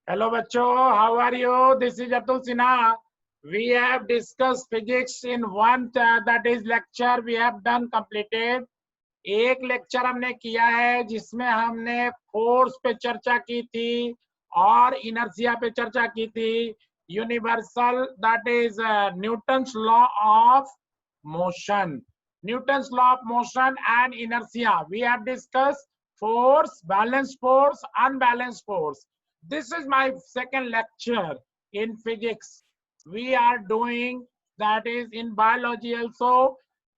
Hello, bachcho. How are you? This is Atul Sinha. We have discussed physics in one that is lecture we have done completed. एक lecture हमने किया है जिसमें हमने force पे चर्चा की थी और इनर्शिया पे चर्चा की थी. Universal that is Newton's law of motion. Newton's law of motion and inertia. We have discussed force, balanced force, unbalanced force. This is my second lecture in physics. We are doing that is in biology also.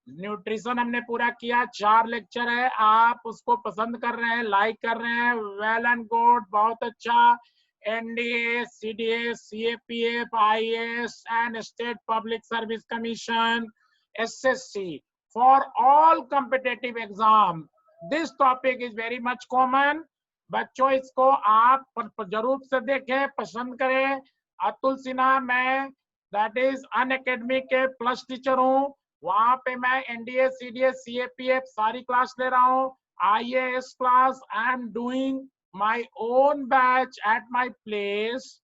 Nutrition हमने पूरा किया, 4 lecture है. आप उसको पसंद कर रहे हैं, लाइक कर रहे हैं, वेल एंड गुड, बहुत अच्छा. NDA, CDA, CAPF, IAS and state public service commission, SSC, for all competitive exam. This topic is very much common. बच्चों इसको आप जरूर से देखें, पसंद करें. अतुल सिन्हा, मैं दैट इज अनअकैडमी के प्लस टीचर हूँ. वहां पे मैं एनडीए, सीडीए, सीएपीएफ सारी क्लास ले रहा हूँ. IAS class I am doing my own batch at my place.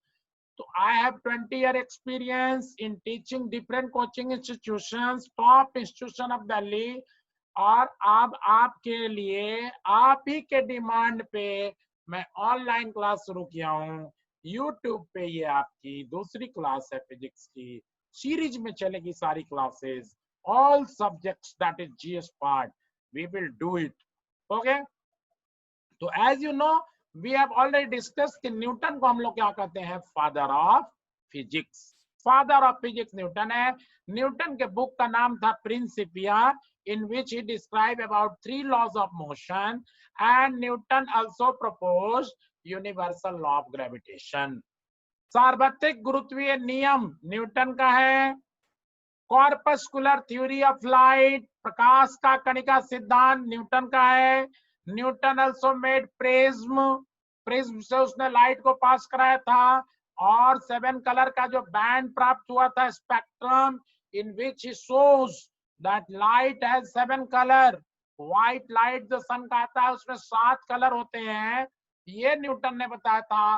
तो I have 20 year experience in teaching different coaching institutions, top institution of Delhi. और अब आपके लिए, आप ही के डिमांड पे मैं ऑनलाइन क्लास शुरू किया हूँ यूट्यूब पे. ये आपकी दूसरी क्लास है फिजिक्स की. सीरीज में चलेगी सारी classes, all subjects, that is GS part. We will do it. Okay. तो as you know, we have already discussed कि न्यूटन को हम लोग क्या कहते हैं, father of physics. Father of physics Newton है. न्यूटन के बुक का नाम था Principia, in which he described about 3 laws of motion, and Newton also proposed universal law of gravitation. सार्वत्रिक गुरुत्वीय नियम न्यूटन का है. कॉर्पस्कुलर थ्योरी ऑफ लाइट, प्रकाश का कणिका सिद्धांत न्यूटन का है. Newton also made prism. Prism से उसने लाइट को पास कराया था. और 7 कलर का जो बैंड प्राप्त हुआ था, spectrum, in which he shows that light has 7 colour. White light जो सन का आता है उसमें 7 कलर होते हैं. ये न्यूटन ने बताया था.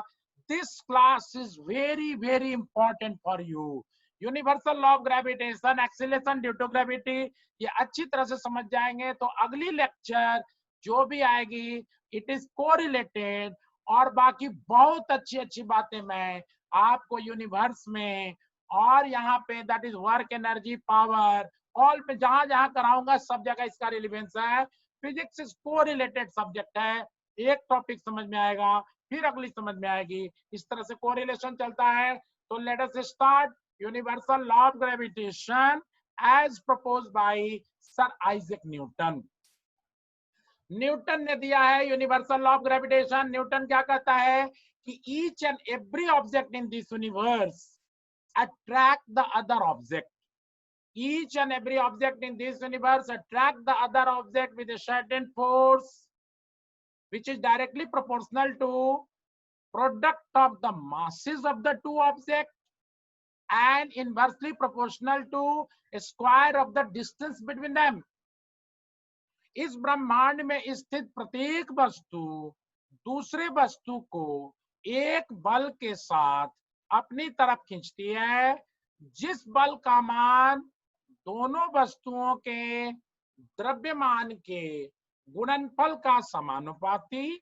This class is very very important for you. Universal law of gravitation, acceleration due to gravity, ये अच्छी तरह से समझ जाएंगे तो अगली लेक्चर जो भी आएगी इट इज कोरिलेटेड. और बाकी बहुत अच्छी अच्छी बातें मैं आपको यूनिवर्स में और यहाँ पे that is work, energy, power, all पे जहां जहां कराऊंगा सब जगह इसका रिलेवेंस है. फिजिक्स इज कोरिलेटेड सब्जेक्ट है. एक टॉपिक समझ में आएगा फिर अगली समझ में आएगी, इस तरह से कोरिलेशन चलता है. तो let us start. Universal law of gravitation as proposed by Sir Isaac Newton. Newton ने दिया है universal law of gravitation. Newton क्या कहता है कि each and every object in this universe attract the other object. Each and every object in this universe attract the other object with a certain force which is directly proportional to product of the masses of the two objects and inversely proportional to square of the distance between them. इस ब्रह्मांड में स्थित प्रत्येक वस्तु दूसरे वस्तु को एक बल के साथ अपनी तरफ खींचती है, जिस बल का मान दोनों वस्तुओं के द्रव्यमान के गुणनफल का समानुपाती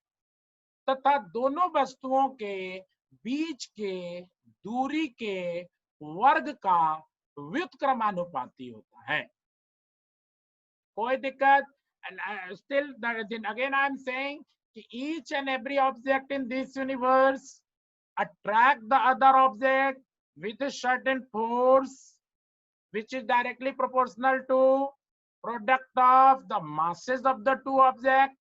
तथा दोनों वस्तुओं के बीच के दूरी के वर्ग का व्युत्क्रमानुपाती होता है. कोई दिक्कत? And still then again I am saying each and every object in this universe attract the other object with a certain force which is directly proportional to product of the masses of the two objects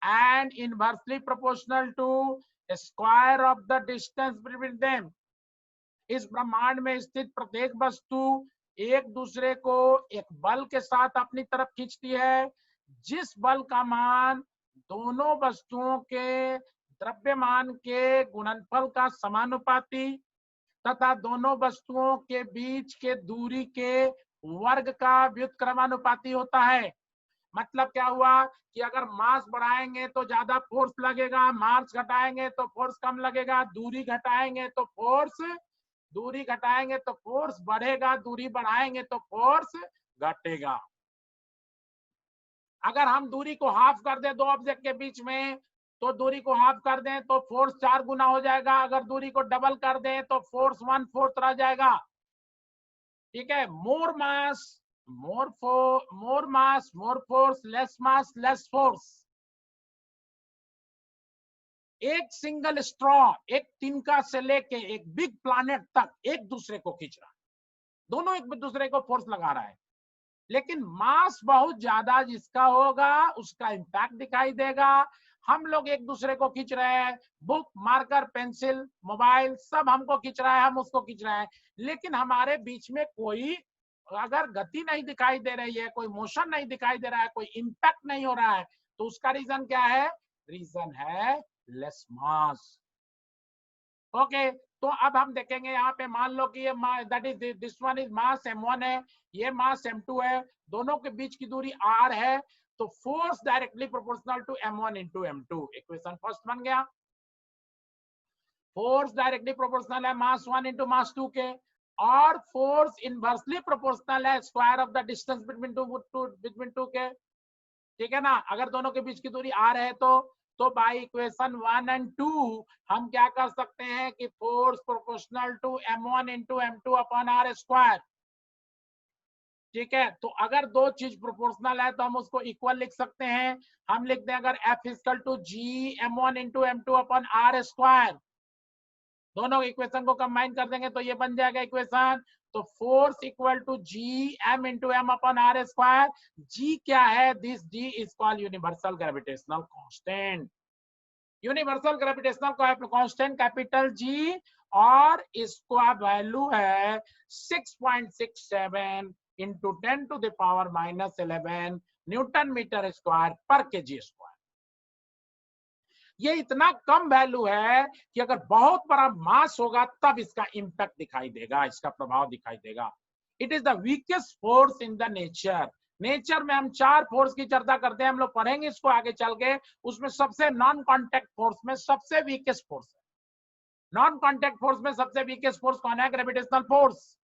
and inversely proportional to a square of the distance between them. इस ब्रह्मांड में स्थित प्रत्येक वस्तु एक दूसरे को एक बल के साथ अपनी तरफ खींचती है, जिस बल का मान दोनों वस्तुओं के द्रव्यमान के गुणनफल का समानुपाती तथा दोनों वस्तुओं के बीच के दूरी के वर्ग का व्युत्क्रमानुपाती होता है. मतलब क्या हुआ कि अगर मास बढ़ाएंगे तो ज्यादा फोर्स लगेगा, मास घटाएंगे तो फोर्स कम लगेगा, दूरी घटाएंगे तो फोर्स बढ़ेगा, दूरी बढ़ाएंगे तो फोर्स घटेगा। अगर हम दूरी को हाफ कर दें दो ऑब्जेक्ट के बीच में, तो दूरी को हाफ कर दें तो फोर्स 4 गुना हो जाएगा। अगर दूरी को डबल कर दें तो फोर्स 1/4 रह जाएगा। ठीक है, more mass more force, less mass less force. एक सिंगल स्ट्रॉ एक तिनका से लेके एक बिग प्लैनेट तक एक दूसरे को खींच रहा है, दोनों एक दूसरे को फोर्स लगा रहा है, लेकिन मास बहुत ज्यादा जिसका होगा उसका इंपैक्ट दिखाई देगा। हम लोग एक दूसरे को खींच रहे हैं, बुक, मार्कर, पेंसिल, मोबाइल सब हमको खींच रहा है, हम उसको खींच रहे हैं, लेकिन हमारे बीच में कोई अगर गति नहीं दिखाई दे रही है, कोई मोशन नहीं दिखाई दे रहा है, कोई इंपैक्ट नहीं हो रहा है, तो उसका रीजन क्या है? रीजन है लेस मास। ओके, तो अब हम देखेंगे यहाँ पे, मान लो कि ये that is this one is mass m1 है, ये मास m2 है, दोनों के बीच की दूरी r है, तो force directly proportional to m1 into m2। Equation first बन गया। फोर्स डायरेक्टली प्रोपोर्शनल है मास 1 इंटू मास 2 के, और फोर्स इनवर्सली प्रोपोर्शनल है square of the distance between two के। ठीक है ना, अगर दोनों के बीच की दूरी r है तो बाय इक्वेशन 1 एंड 2 हम क्या कर सकते हैं कि force proportional to m1 into m2 upon r square. ठीक है, तो अगर दो चीज प्रोपोर्शनल है तो हम उसको इक्वल लिख सकते हैं। हम लिखते हैं अगर F equal to G m1 into m2 upon r square, दोनों इक्वेशन को कंबाइन कर देंगे तो ये बन जाएगा इक्वेशन। तो force equal to G M into M upon R square. G क्या है? This G is called universal gravitational constant. Universal gravitational constant capital G, और इसका वैल्यू है 6.67 into 10 to the power -11 newton metre square per KG square. ये इतना कम value है कि अगर बहुत बड़ा मास होगा तब इसका इंपैक्ट दिखाई देगा, इसका प्रभाव दिखाई देगा। It is the weakest force in the nature. Nature में हम 4 फोर्स की चर्चा करते हैं, हम लोग पढ़ेंगे इसको आगे चल के। उसमें सबसे नॉन कॉन्टेक्ट फोर्स में सबसे वीकेस्ट फोर्स है। नॉन कॉन्टेक्ट फोर्स में सबसे वीकेस्ट फोर्स कौन है? Gravitational force.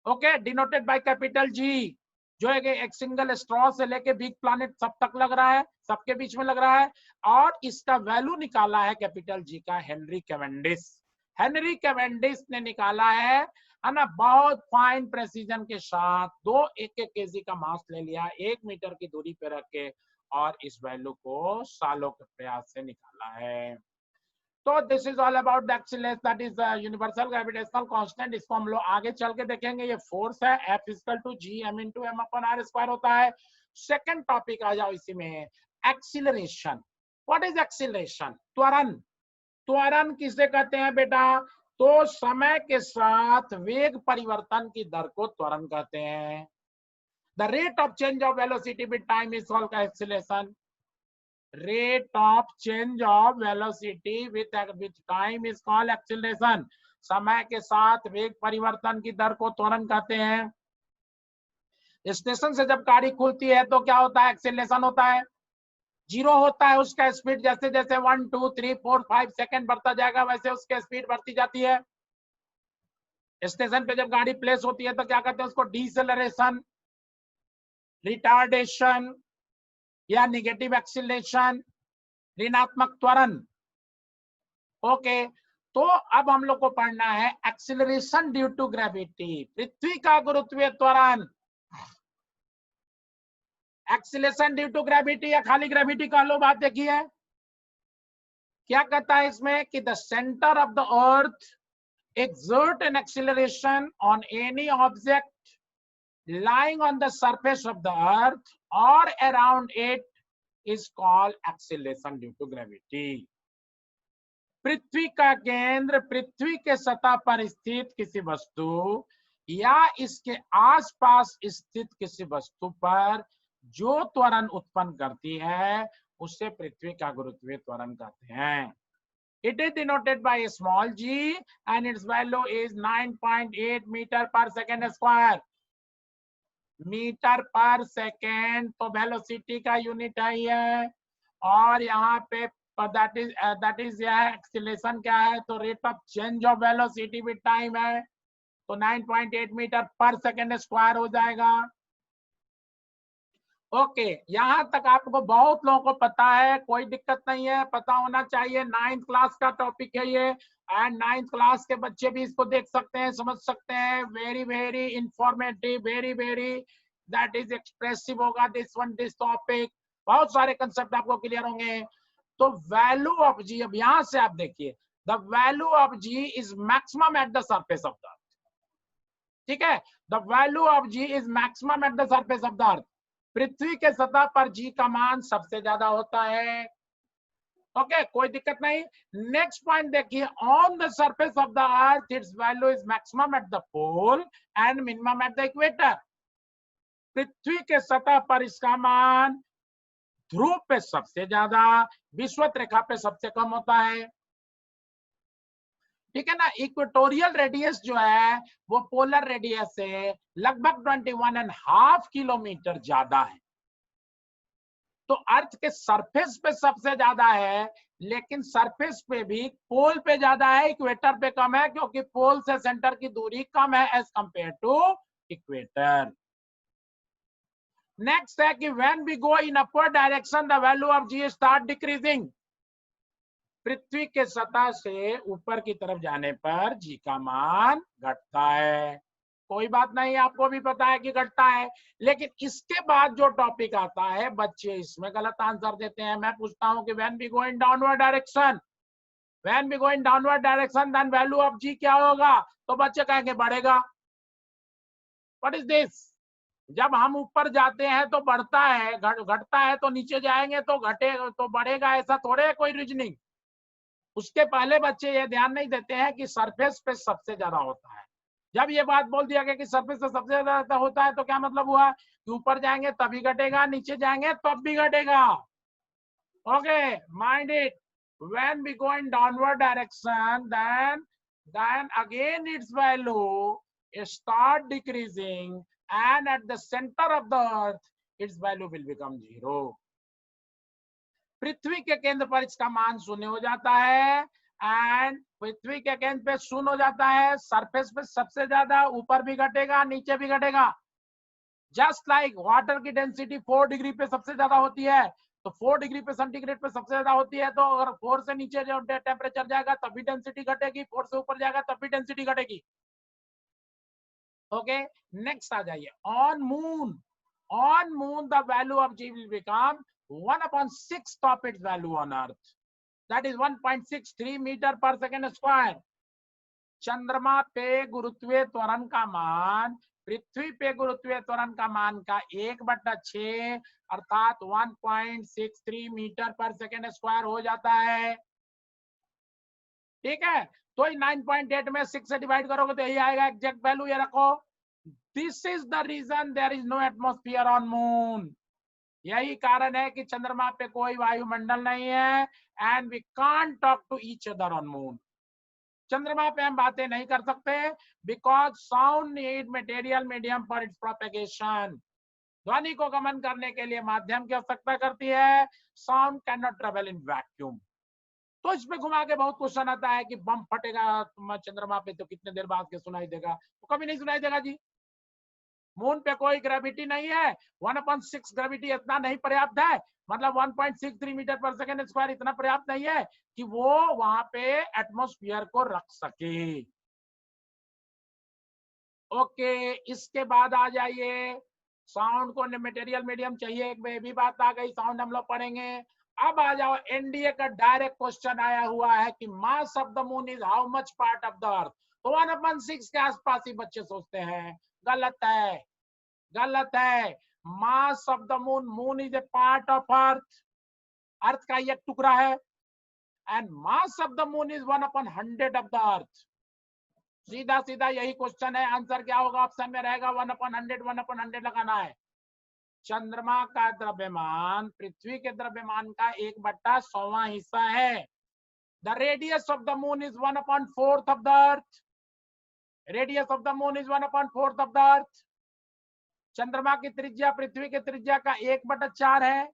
Okay, denoted by capital G, जो है कि एक सिंगल स्ट्रॉ से लेके बिग प्लैनेट सब तक लग रहा है, सबके बीच में लग रहा है। और इसका वैल्यू निकाला है कैपिटल जी का हेनरी कैवेंडिश। हेनरी कैवेंडिश ने निकाला है ना, बहुत फाइन प्रेसिजन के साथ 2 केजी का मास ले लिया 1 मीटर की दूरी पे रख के, और इस वैल्यू को सालों के प्रयास से निकाला है। तो this is all about the acceleration, that is universal gravitational constant. इसको हम लोग आगे चल के देखेंगे। ये फोर्स है, F equal to G M into M upon R square होता है। सेकंड टॉपिक आ जाओ इसी में, एक्सीलरेशन। What is acceleration? त्वरण। त्वरण किसे कहते हैं बेटा? तो समय के साथ वेग परिवर्तन की दर को त्वरण कहते हैं। The rate of change of velocity with time is called acceleration. Rate of change of velocity with time is called acceleration। समय के साथ वेग परिवर्तन की दर को त्वरण कहते हैं। स्टेशन से जब गाड़ी खुलती है तो क्या होता है? एक्सीलरेशन होता है। 0 होता है उसका स्पीड, जैसे जैसे 1 2 3 4 5 सेकंड बढ़ता जाएगा वैसे उसकी स्पीड बढ़ती जाती है। स्टेशन पे जब गाड़ी प्लेस होती है तो क्या कहते हैं उसको? डिसेलरेशन, रिटार्डेशन या निगेटिव एक्सीलरेशन, ऋणात्मक त्वरण। ओके, तो अब हम लोग को पढ़ना है एक्सीलरेशन ड्यू टू ग्रेविटी, पृथ्वी का गुरुत्वीय त्वरण। एक्सीलरेशन ड्यू टू ग्रेविटी या खाली ग्रेविटी का लो, बात देखिए क्या कहता है इसमें कि the centre of the earth exert an acceleration on any object lying on the surface of the earth or around it is called acceleration due to gravity। पृथ्वी का केंद्र पृथ्वी के सतह पर स्थित किसी वस्तु या इसके आसपास स्थित किसी वस्तु पर जो त्वरण उत्पन्न करती है उसे पृथ्वी का गुरुत्वीय त्वरण कहते हैं। It is denoted by a small g and its value is 9.8 meter per second square। Metre per second, तो वेलोसिटी का यूनिट है ये। और यहाँ पे दैट इज यह एक्सीलरेशन क्या है, तो rate of change of velocity with time है, तो 9.8 मीटर पर सेकेंड स्क्वायर हो जाएगा। ओके, यहां तक आपको बहुत लोगों को पता है, कोई दिक्कत नहीं है, पता होना चाहिए। 9th क्लास का टॉपिक है ये, एंड 9th क्लास के बच्चे भी इसको देख सकते हैं, समझ सकते हैं। Very very informative, very very that is expressive होगा दिस वन, दिस टॉपिक। बहुत सारे कंसेप्ट आपको क्लियर होंगे। तो वैल्यू ऑफ जी, अब यहां से आप देखिए, the value of G is maximum at the surface of the earth. ठीक है, the value of G is maximum at the surface of the earth. पृथ्वी के सतह पर जी का मान सबसे ज्यादा होता है। ओके, कोई दिक्कत नहीं। नेक्स्ट पॉइंट देखिए, on the surface of the earth its value is maximum at the pole and minimum at the equator. पृथ्वी के सतह पर इसका मान ध्रुव पे सबसे ज्यादा, विषुवत रेखा पे सबसे कम होता है। ठीक है ना। इक्वेटोरियल रेडियस जो है वो पोलर रेडियस से लगभग 21.5 किलोमीटर ज्यादा है। तो अर्थ के सरफेस पे सबसे ज्यादा है, लेकिन सरफेस पे भी पोल पे ज्यादा है, इक्वेटर पे कम है, क्योंकि पोल से सेंटर की दूरी कम है as compare to equator. Next है कि when we go in upward direction the value of G start decreasing. पृथ्वी के सतह से ऊपर की तरफ जाने पर जी का मान घटता है। कोई बात नहीं, आपको भी पता है कि घटता है। लेकिन इसके बाद जो टॉपिक आता है, बच्चे इसमें गलत आंसर देते हैं। मैं पूछता हूं कि when we go in downward direction, when we go in downward direction then value of G क्या होगा, तो बच्चे कहेंगे बढ़ेगा। What is this? जब हम ऊपर जाते हैं तो बढ़ता है, घटता है तो नीचे जाएंगे तो घटे तो बढ़ेगा, ऐसा थोड़े है कोई रीजनिंग। उसके पहले बच्चे ये ध्यान नहीं देते हैं कि सरफेस पे सबसे ज्यादा होता है। जब ये बात बोल दिया गया कि सरफेस पे सबसे ज्यादा होता है, तो क्या मतलब हुआ कि ऊपर जाएंगे तभी घटेगा, नीचे जाएंगे तब भी घटेगा। Okay, mind it. When we go in downward direction then again its value start decreasing, and at the center of the earth its value will become 0। पृथ्वी के केंद्र पर इसका मान शून्य हो जाता है, एंड पृथ्वी के केंद्र पे शून्य हो जाता है, सरफेस पे सबसे ज्यादा, ऊपर भी घटेगा नीचे भी घटेगा। जस्ट लाइक वाटर की डेंसिटी 4 डिग्री पे सबसे ज्यादा होती है, तो 4 डिग्री पे सेंटीग्रेड पे सबसे ज्यादा होती है, तो अगर 4 से नीचे जो टेम्परेचर जाएगा तभी डेंसिटी घटेगी, 4 से ऊपर जाएगा तभी डेंसिटी घटेगी। ओके, नेक्स्ट आ जाइए। On moon the value of G will become 1/6 of its value on earth, that is 1.63 metre per second square. चंद्रमा पे गुरुत्वीय त्वरण का मान पृथ्वी पे गुरुत्वीय त्वरण का मान का 1/6 अर्थात 1.63 मीटर पर सेकेंड स्क्वायर हो जाता है। ठीक है, तो 9.8 में 6 से डिवाइड करोगे तो यही आएगा एग्जैक्ट वैल्यू, ये रखो। This is the reason there is no atmosphere on moon. यही कारण है कि चंद्रमा पे कोई वायुमंडल नहीं है, and we can't talk to each other on moon. चंद्रमा पे हम बातें नहीं कर सकते, because sound need material medium for its propagation. ध्वनि को गमन करने के लिए माध्यम की आवश्यकता करती है। Sound can not travel in vacuum. तो इसमें घुमा के बहुत क्वेश्चन आता है कि बम फटेगा चंद्रमा पे तो कितने देर बाद के सुनाई देगा, तो कभी नहीं सुनाई देगा जी। मून पे कोई ग्रेविटी नहीं है, 1/6 ग्रेविटी इतना नहीं पर्याप्त है, मतलब 1.63 मीटर पर सेकेंड स्क्वायर इतना पर्याप्त नहीं है कि वो वहां पे एटमॉस्फेयर को रख सके। ओके, इसके बाद आ जाइए, साउंड को मटेरियल मीडियम चाहिए, एक भी बात आ गई, साउंड हम लोग पढ़ेंगे। अब आ जाओ, एनडीए का डायरेक्ट क्वेश्चन आया हुआ है कि मास of the moon is how much part of the earth, तो 1/6 के आसपास ही बच्चे सोचते हैं। गलत है, गलत है। Mass of the moon, moon is a part of earth, earth का एक टुकड़ा है, and mass of the moon is 1/100 of the earth. सीधा सीधा यही क्वेश्चन है, आंसर क्या होगा, ऑप्शन में रहेगा 1/100, 1/100 लगाना है। चंद्रमा का द्रव्यमान पृथ्वी के द्रव्यमान का 1/100वां हिस्सा है। The radius of the moon is 1/4 of the earth. Radius of the moon is 1/4 of the अर्थ। चंद्रमा की त्रिज्या पृथ्वी की त्रिज्या का 1/4 है।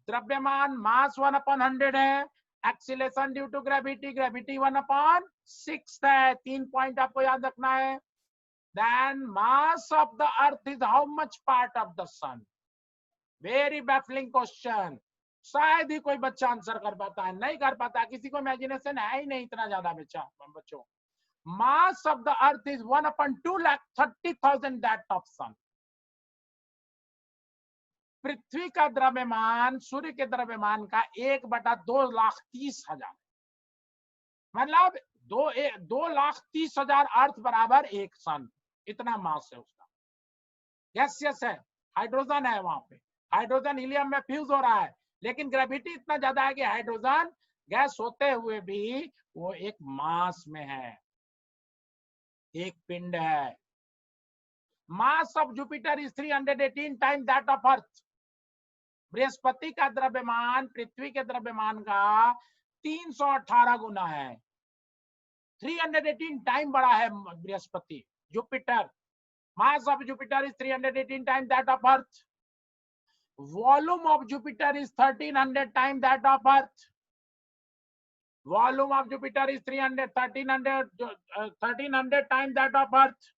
द्रव्यमान मास 1/100 है। Acceleration due to gravity, gravity 1/6 है। 3 पॉइंट आपको याद रखना है। Then mass of the earth is how much part of the sun. Very baffling question. शायद ही कोई बच्चा आंसर कर पाता है, नहीं कर पाता, किसी को इमेजिनेशन है ही नहीं इतना ज्यादा बच्चों। Mass of the earth is 1/230,000 that of sun. पृथ्वी का द्रव्यमान सूर्य के द्रव्यमान का 1/230,000, मतलब 2,30,000 अर्थ बराबर 1 सन। इतना मास है उसका। गैसियस है, हाइड्रोजन है वहां पे, हाइड्रोजन हीलियम में फ्यूज हो रहा है, लेकिन ग्रेविटी इतना ज्यादा है कि हाइड्रोजन गैस होते हुए भी वो एक मास में है, एक पिंड है। Mass of Jupiter is 318 time that of earth. Brihaspati का द्रव्यमान पृथ्वी के द्रव्यमान का 318 गुना है। 318 टाइम बड़ा है Brihaspati, Jupiter. Mass of Jupiter is 318 time that of earth. Volume of Jupiter is 1300 time that of earth. Volume of Jupiter is 1300 time that of earth,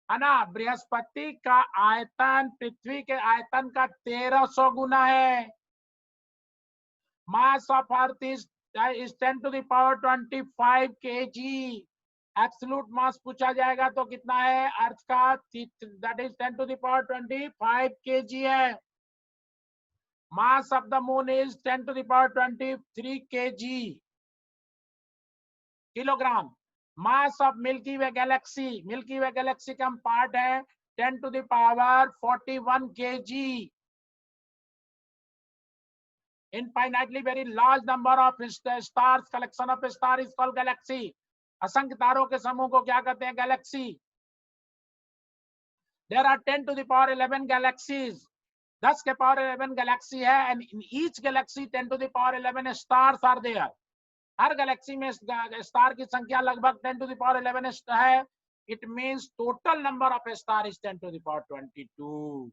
है ना। बृहस्पति का आयतन पृथ्वी के आयतन का 1300 गुना है। Mass of earth is 10 to the power 25 kg। Absolute मास पूछा जाएगा तो कितना है अर्थ का, that is 10 to the power 25 kg है। Mass of the moon is 10 to the power 23 kg, kilogram. Mass of milky way Galaxy का हम पार्ट है 10 to the power 41 kg। Infinitely very large number of stars, collection of stars is called galaxy। असंख्य तारों के समूह को क्या कहते हैं, Galaxy. There are 10 to the power 11 galaxies। 10 के पावर 11 गैलेक्सी है, and in each galaxy 10 to the power 11 stars are there। Her Galaxy में स्टार की संख्या लगभग 10 to the power 11 है। It means total number of stars is 10 to the power 22।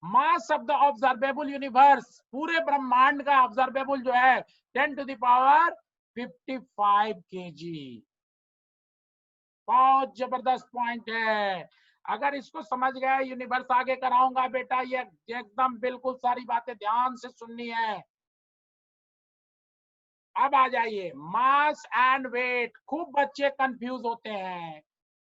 Mass of the observable universe, पूरे ब्रह्मांड का observable जो है 10 to the power 55 kg। बहुत जबरदस्त पॉइंट है। अगर इसको समझ गए, यूनिवर्स आगे कराऊंगा बेटा, ये एकदम बिल्कुल सारी बातें ध्यान से सुननी है। अब आ जाइए मास एंड वेट। खूब बच्चे कंफ्यूज होते हैं,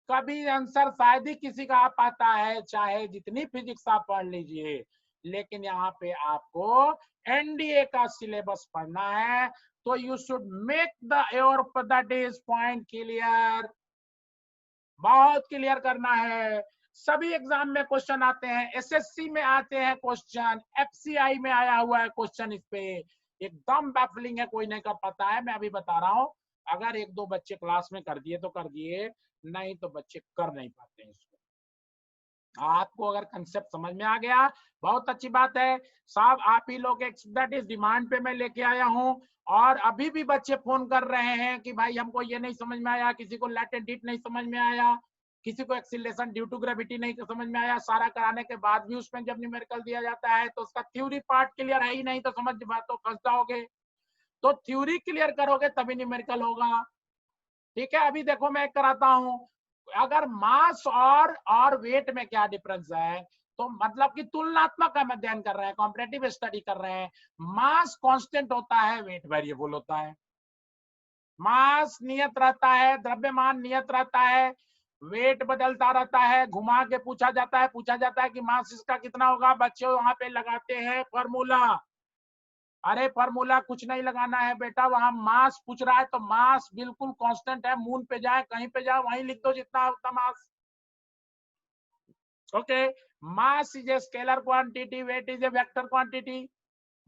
कभी आंसर शायद ही किसी का आ पाता है, चाहे जितनी फिजिक्स आप पढ़ लीजिए, लेकिन यहाँ पे आपको एनडीए का सिलेबस पढ़ना है, तो you should make the your that is point clear. बहुत क्लियर करना है। सभी एग्जाम में क्वेश्चन आते हैं, एसएससी में आते हैं क्वेश्चन, एफसीआई में आया हुआ है क्वेश्चन इस पे। एकदम बैफलिंग है, कोई नहीं कर पाता है। मैं अभी बता रहा हूँ, अगर 1-2 बच्चे क्लास में कर दिए तो कर दिए, नहीं तो बच्चे कर नहीं पाते हैं इसको। आपको अगर कंसेप्ट समझ में आ गया, बहुत अच्छी बात है साहब। आप ही लोग दैट इज डिमांड पे मैं लेके आया हूँ, और अभी भी बच्चे फोन कर रहे हैं कि भाई हमको ये नहीं समझ में आया, किसी को लैटेंट हीट नहीं समझ में आया, किसी को एक्सीलरेशन ड्यू टू ग्रेविटी नहीं समझ में आया। सारा कराने के बाद भी उसमें जब न्यूमेरिकल दिया जाता है तो उसका थ्योरी पार्ट क्लियर है ही नहीं, तो समझ बात तो फंस जाओगे। तो थ्योरी क्लियर करोगे तभी न्यूमेरिकल होगा। ठीक है, अभी देखो मैं कराता हूँ। अगर मास और वेट में क्या डिफरेंस है, तो मतलब कि तुलनात्मक हम अध्ययन कर रहे हैं, कॉम्परेटिव स्टडी कर रहे हैं। मास कांस्टेंट होता है, वेट वेरिएबल होता है। मास नियत रहता है, द्रव्यमान नियत रहता है, वेट बदलता रहता है। घुमा के पूछा जाता है कि मास इसका कितना होगा, बच्चे वहां पे लगाते हैं फॉर्मूला। अरे फॉर्मूला कुछ नहीं लगाना है बेटा, वहां मास पूछ रहा है तो मास बिल्कुल कांस्टेंट है। मून पे जाए, कहीं पे जाए, वहीं लिख दो जितना होता mass. Okay, mass is a scalar quantity, weight is a vector quantity.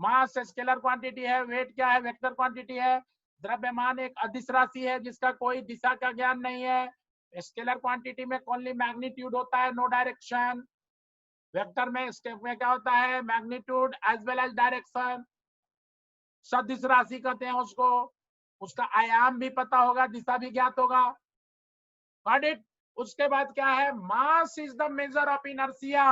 Mass scalar quantity है, वेट क्या है, वेक्टर क्वांटिटी है। द्रव्यमान एक अदिश राशि है जिसका कोई दिशा का ज्ञान नहीं है। स्केलर क्वांटिटी में ओनली मैग्नीट्यूड होता है, नो डायरेक्शन। वेक्टर में क्या होता है, magnitude as well as direction. सदिश राशि कहते हैं उसको, उसका आयाम भी पता होगा, दिशा भी ज्ञात होगा। Got it. उसके बाद क्या है, मास is the measure of inertia.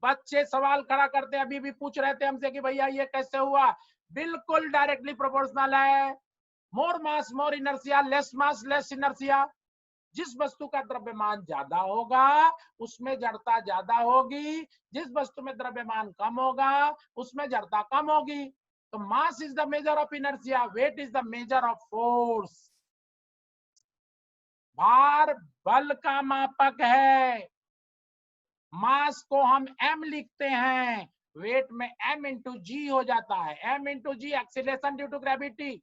बच्चे सवाल खड़ा करते हैं, अभी भी पूछ रहे थे हमसे कि भैया ये कैसे हुआ, बिल्कुल डायरेक्टली प्रोपोर्शनल है। More mass more inertia, less mass less inertia. जिस वस्तु का द्रव्यमान ज्यादा होगा उसमें जड़ता ज्यादा होगी, जिस वस्तु में द्रव्यमान कम होगा उसमें जड़ता कम होगी। तो mass is the measure of inertia, weight is the measure of force. भार बल का मापक है। मास को हम m लिखते हैं, वेट में m इंटू जी हो जाता है। m into G acceleration due to gravity.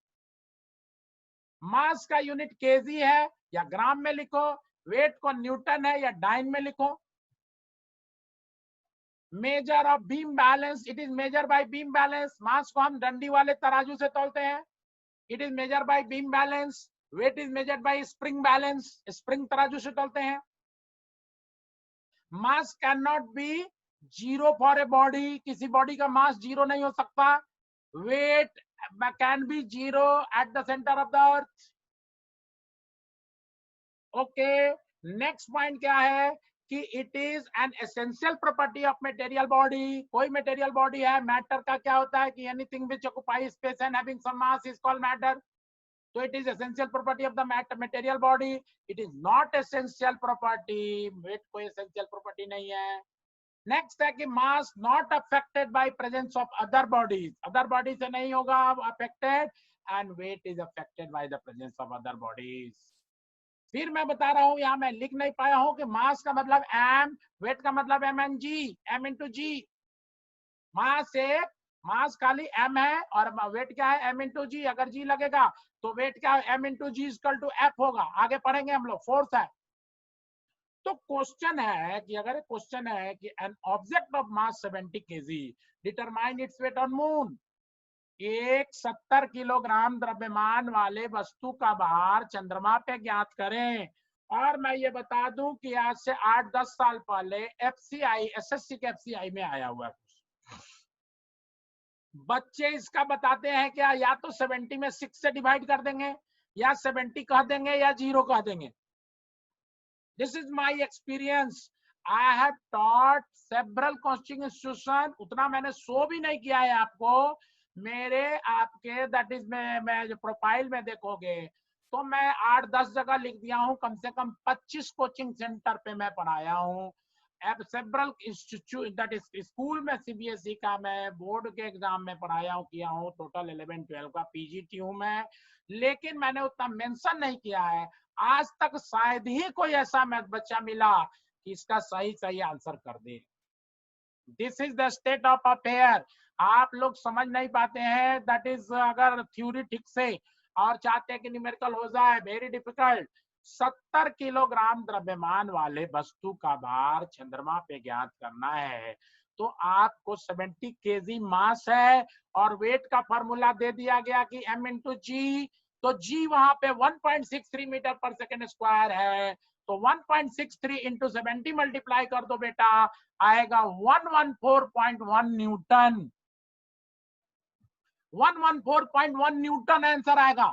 Mass का यूनिट केजी है या ग्राम में लिखो, वेट को न्यूटन है या डाइन में लिखो। Measure of beam balance, it is measure by beam balance. Mass को हम डंडी वाले तराजू से तोलते हैं, it is measure by beam balance. Weight is measure by spring balance, spring तराजू से तोलते हैं। Mass can not be zero for a body, किसी बॉडी का मास जीरो नहीं हो सकता। Weight can be zero at the centre of the earth. Okay, next point क्या है कि it is an essential property of material body. कोई material body है, मैटर का क्या होता है कि anything which occupy space and having some mass is called matter. So it is essential property of the material body. It is not essential property. weight कोई essential property नहीं है। Next है कि mass not affected by presence of other bodies, other body से नहीं होगा affected, and weight is affected by the presence of other bodies. फिर मैं बता रहा हूं, यहां मैं लिख नहीं पाया हूं कि मास का मतलब m, वेट का मतलब m and G, m into ji. Mass एक, मास खाली m है और वेट क्या है m इंटू जी। अगर g लगेगा तो वेट क्या है m into ji equal to f होगा। आगे पढ़ेंगे हम लोग, फोर्स है। तो क्वेश्चन है कि अगर क्वेश्चन है कि an object of mass 70 KG determine its weight on moon. एक 70 किलोग्राम द्रव्यमान वाले वस्तु का भार चंद्रमा पे ज्ञात करें। और मैं ये बता दूं कि आज से 8-10 साल पहले एफसीआई, एसएससी के एफसीआई में आया हुआ है। बच्चे इसका बताते हैं क्या, या तो 70 में 6 से डिवाइड कर देंगे, या 70 कह देंगे, या 0 कह देंगे। This is my experience. I have taught several coaching institution. उतना मैंने शो भी नहीं किया है आपको। मेरे आपके दैट इज मैं जो प्रोफाइल में देखोगे तो मैं 8-10 जगह लिख दिया हूँ, कम से कम 25 कोचिंग सेंटर पे मैं पढ़ाया हूँ। Several institute that is school में, सीबीएसई का मैं बोर्ड के एग्जाम में पढ़ाया हूँ, किया हूँ। टोटल 11-12 का पीजीटी हूँ मैं, लेकिन मैंने उतना मेंशन नहीं किया है। आज तक शायद ही कोई ऐसा बच्चा मिला कि इसका सही सही आंसर कर दे। This is the state of affair. आप लोग समझ नहीं पाते हैं, दैट इज अगर थ्योरी ठीक से और चाहते हैं कि न्यूमेरिकल हो जाए, वेरी डिफिकल्ट। 70 किलोग्राम द्रव्यमान वाले वस्तु का भार चंद्रमा पे ज्ञात करना है, तो आपको 70 केजी मास है और वेट का फॉर्मूला दे दिया गया कि m इंटू जी। तो जी वहां पे 1.63 मीटर पर सेकेंड स्क्वायर है, तो 1.63 इंटू 70 मल्टीप्लाई कर दो बेटा, आएगा 114.1 न्यूटन। 114.1 न्यूटन आंसर आएगा।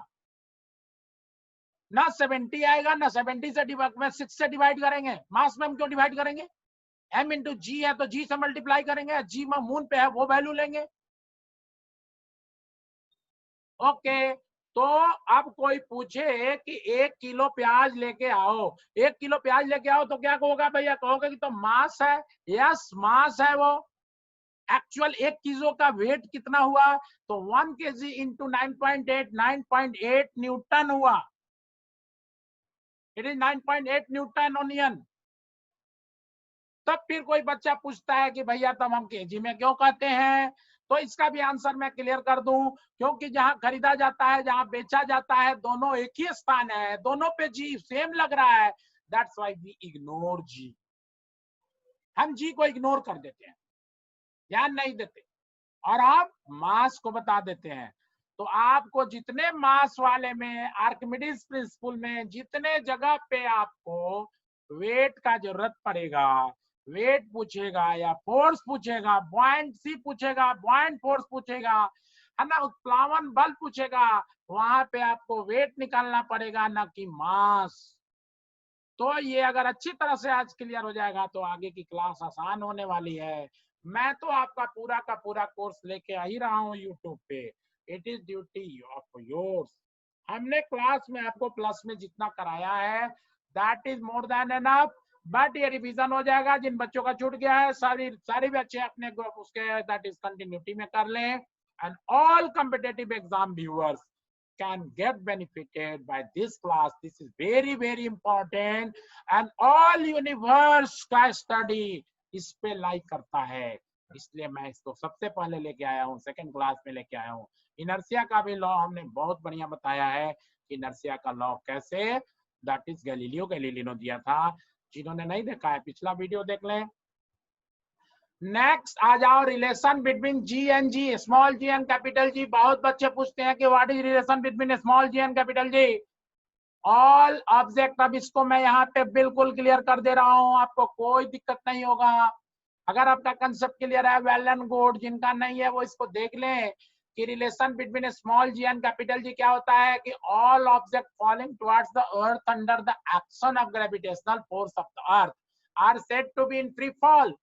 ना 70 आएगा ना 70 से डिवाइड में 6 से डिवाइड करेंगे। मास में हम क्यों डिवाइड करेंगे, m इंटू जी है तो जी से मल्टीप्लाई करेंगे, जी में मून पे है वो वैल्यू लेंगे। ओके, तो अब कोई पूछे कि 1 किलो प्याज लेके आओ, 1 किलो प्याज लेके आओ, तो क्या कहोगा भैया, कहोगे कि तो मास है। यस मास है वो। एक्चुअल 1 किलो का वेट कितना हुआ, तो 1 केजी इंटू 9.8 न्यूटन हुआ। It is 9.8 Newton onion. तब फिर कोई बच्चा पूछता है कि भैया तब हम केजी में क्यों कहते हैं, तो इसका भी आंसर मैं क्लियर कर दूं, क्योंकि जहां खरीदा जाता है, जहां बेचा जाता है, दोनों एक ही स्थान है, दोनों पे जी सेम लग रहा है। दैट्स व्हाई वी इग्नोर जी। हम जी को इग्नोर कर देते हैं, ध्यान नहीं देते, और आप मास को बता देते हैं। तो आपको जितने मास वाले में, आर्किमिडीज प्रिंसिपल में, जितने जगह पे आपको वेट का जरूरत पड़ेगा, वेट पूछेगा या फोर्स पूछेगा, बॉइंट सी पूछेगा, बॉइंट फोर्स पूछेगा, है ना, उत्प्लावन बल पूछेगा, वहां पे आपको वेट निकालना पड़ेगा, ना कि मास। तो ये अगर अच्छी तरह से आज क्लियर हो जाएगा तो आगे की क्लास आसान होने वाली है। मैं तो आपका पूरा का पूरा कोर्स लेके आ ही रहा हूँ यूट्यूब पे। It is duty of yours. हमने क्लास में आपको प्लस में जितना कराया है that is more than enough. But ये रिवीजन हो जाएगा। जिन बच्चों का छूट गया है सारी बच्चे अपने उसके दैट इज कंटिन्यूटी में कर लें। And all competitive exam viewers can get benefited by this class. This is very important and all universe का study इस पे लाइक करता है, इसलिए मैं इसको सबसे पहले लेके आया हूँ, सेकंड क्लास में लेके आया हूँ। इनर्शिया का भी लॉ हमने बहुत बढ़िया बताया है कि इनर्शिया का लॉ कैसे, दैट इज गैलीलियो गैलीलियो दिया था। जिन्होंने नहीं देखा है पिछला वीडियो देख लें। नेक्स्ट आ जाओ, relation between G and G, small G and capital G. बहुत बच्चे पूछते हैं कि what is relation between small G and capital G. All object, अब इसको मैं यहाँ पे बिल्कुल क्लियर कर दे रहा हूँ, आपको कोई दिक्कत नहीं होगा। अगर आपका कंसेप्ट क्लियर है वेल एंड गुड, जिनका नहीं है वो इसको देख लें कि relation between small G and capital G क्या होता है कि all object falling towards the earth under the action of gravitational force of the earth are said to be in free fall.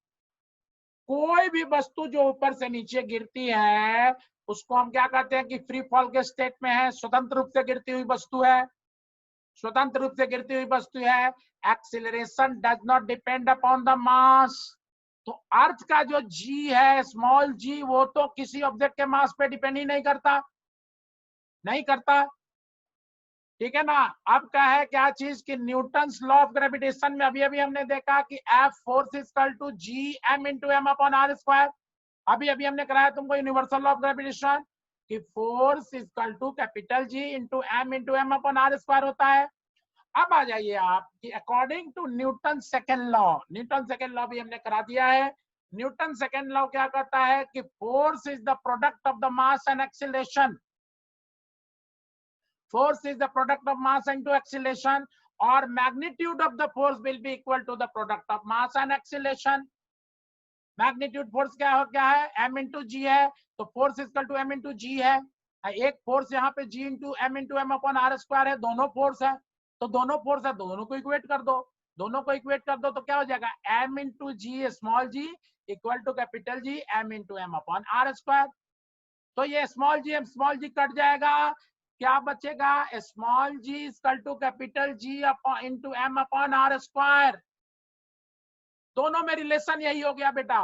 कोई भी वस्तु जो ऊपर से नीचे गिरती है उसको हम क्या कहते हैं कि फ्री फॉल के स्टेट में है, स्वतंत्र रूप से गिरती हुई वस्तु है, स्वतंत्र रूप से गिरती हुई वस्तु है। Acceleration does not depend upon the मास। तो अर्थ का जो जी है स्मॉल जी, वो तो किसी ऑब्जेक्ट के मास पे डिपेंड ही नहीं करता, नहीं करता, ठीक है ना। अब क्या है, क्या चीज कि न्यूटन्स लॉ ऑफ ग्रेविटेशन में अभी अभी हमने देखा कि F force is equal to G M into M upon R square. अभी अभी हमने कराया तुमको यूनिवर्सल लॉ ऑफ ग्रेविटेशन कि force is equal to capital G into M upon R square होता है। अब आ जाइए आप कि according to Newton second law, Newton second law भी हमने करा दिया है। न्यूटन सेकेंड लॉ क्या कहता है कि force is the product of the mass and acceleration. Force is the product of mass into acceleration, or magnitude of the force will be equal to the product of mass and acceleration. Magnitude force क्या है m into G है, तो force equal to m into G है। एक force यहाँ पे g into M upon R square है, दोनों फोर्स है, तो दोनों फोर्स है, दोनों को इक्वेट कर दो, दोनों को इक्वेट कर दो तो क्या हो जाएगा m into G small G equal to capital G m into M upon R square. तो ये स्मॉल जी कट जाएगा, क्या बचेगा small G equal to capital G into M upon R square. दोनों में रिलेशन यही हो गया बेटा,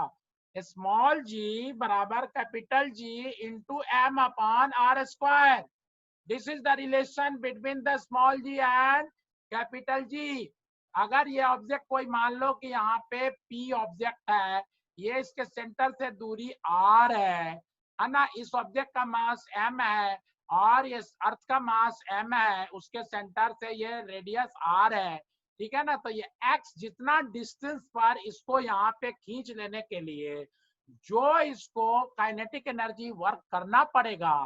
स्मॉल जी बराबर capital G into M upon R square. This is the relation between the small G and capital G. अगर ये object कोई मान लो कि यहाँ पे P ऑब्जेक्ट है, ये इसके सेंटर से दूरी R है ना, इस ऑब्जेक्ट का मास M है और ये अर्थ का मास M है, उसके सेंटर से ये रेडियस R है, ठीक है ना। तो ये x जितना डिस्टेंस पर इसको यहाँ पे खींच लेने के लिए जो इसको काइनेटिक एनर्जी वर्क करना पड़ेगा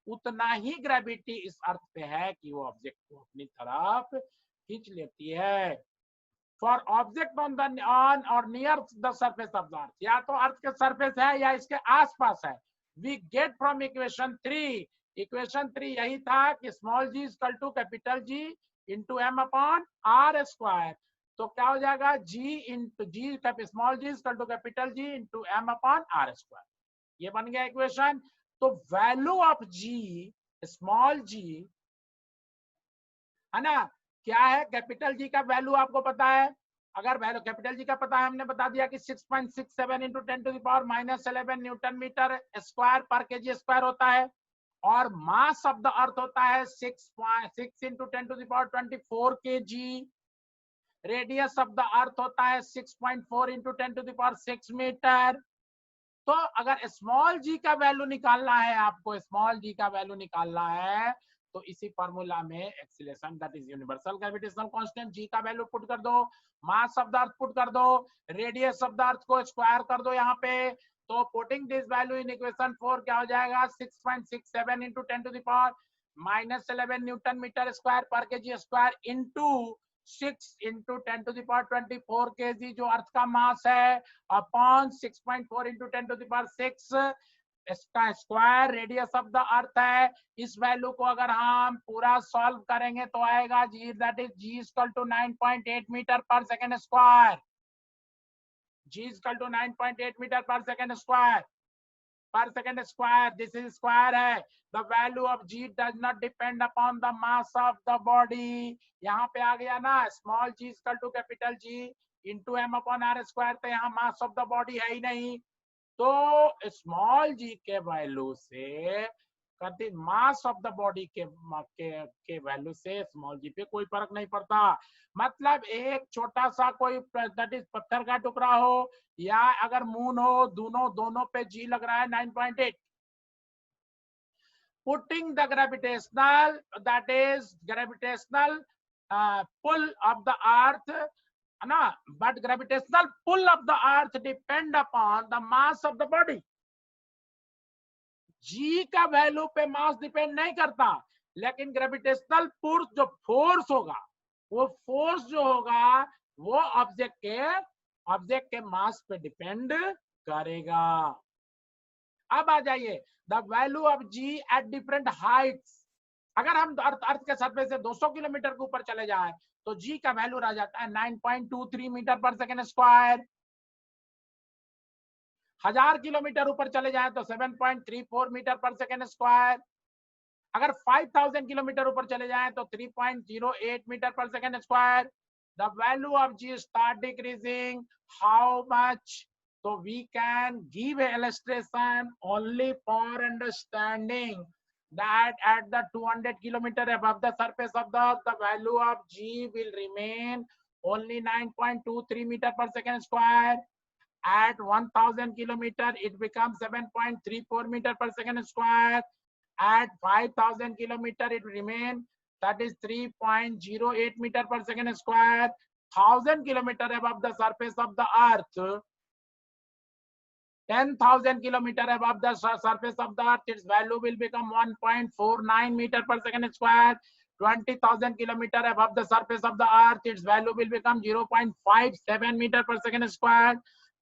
उतना ही ग्रेविटी इस अर्थ पे है कि वो ऑब्जेक्ट को अपनी तरफ खींच लेती है। For object on the on और near the surface of the earth, या तो अर्थ के सरफेस है या इसके आसपास है, we get from equation 3, equation 3 यही था कि small G equal to capital G into M upon R square. तो क्या हो जाएगा G into G small G equal to capital G into M upon R square, ये बन गया इक्वेशन। तो value of G small G है ना, क्या है कैपिटल जी का वैल्यू आपको पता है, अगर वैल्यू कैपिटल जी का पता है हमने बता दिया कि 6.67 into 10 to the power -11 newton metre square per KG square होता है, और मास ऑफ द अर्थ होता है 6 into 10 to the power 24 KG. Radius of the earth होता है 6.4 into 10 to the power 6 metre. तो अगर स्मॉल जी का वैल्यू निकालना है, आपको स्मॉल जी का वैल्यू निकालना है तो इसी फॉर्मूला में acceleration that is universal gravitational constant जी का वैल्यू पुट कर दो, मास ऑफ द अर्थ पुट कर दो, रेडियस ऑफ द अर्थ को स्क्वायर कर दो यहाँ पे। तो putting this value in equation 4 क्या हो जाएगा 6.67 into 10 to the power -11 newton metre square per KG square into 6 into 10 to the power 24 KG जो अर्थ का मास है upon 6.4 into 10 to the power 6 इसका square radius of the earth है। इस value को अगर हम पूरा सॉल्व करेंगे तो आएगा G, that is G equal to 9.8 metre per second square. G equal to 9.8 metre per second square, per second square, this is square है। The value of G does not depend upon the mass of the body. यहाँ पे आ गया ना, small G equal to capital G into M upon R square, तो यहाँ मास of the body है ही नहीं, तो स्मॉल जी के वैल्यू से करती मास ऑफ द बॉडी के वैल्यू से स्मॉल जी पे कोई फर्क नहीं पड़ता। मतलब एक छोटा सा कोई दैट इज पत्थर का टुकड़ा हो या अगर मून हो, दोनों पे जी लग रहा है 9.8। Putting the gravitational that is gravitational pull of the earth ना, but gravitational pull of the earth depend upon the mass of the body. G का वैल्यू पे मास डिपेंड नहीं करता, लेकिन ग्रेविटेशनल पुल जो फोर्स होगा, वो फोर्स जो होगा वो ऑब्जेक्ट के मास पे डिपेंड करेगा। अब आ जाइए, the value of G at different heights. अगर हम अर्थ के सरफेस से 200 किलोमीटर के ऊपर चले जाए तो जी का वैल्यू रह जाता है 9.23 metre per second square. 1000 kilometre ऊपर चले जाए तो 7.34 मीटर पर सेकेंड स्क्वायर। अगर 5000 किलोमीटर ऊपर चले जाए तो 3.08 metre per second square. The value of G start decreasing, how much? So we can give an illustration only for understanding that at the 200 kilometer above the surface of the earth, the value of G will remain only 9.23 meter per second square. At 1000 kilometer, it becomes 7.34 meter per second square. At 5000 kilometer, it remain that is 3.08 meter per second square. 1000 kilometer above the surface of the earth, 10,000 kilometer above the surface of the earth, its value will become 1.49 meter per second square. 20,000 kilometer above the surface of the earth, its value will become 0.57 meter per second square.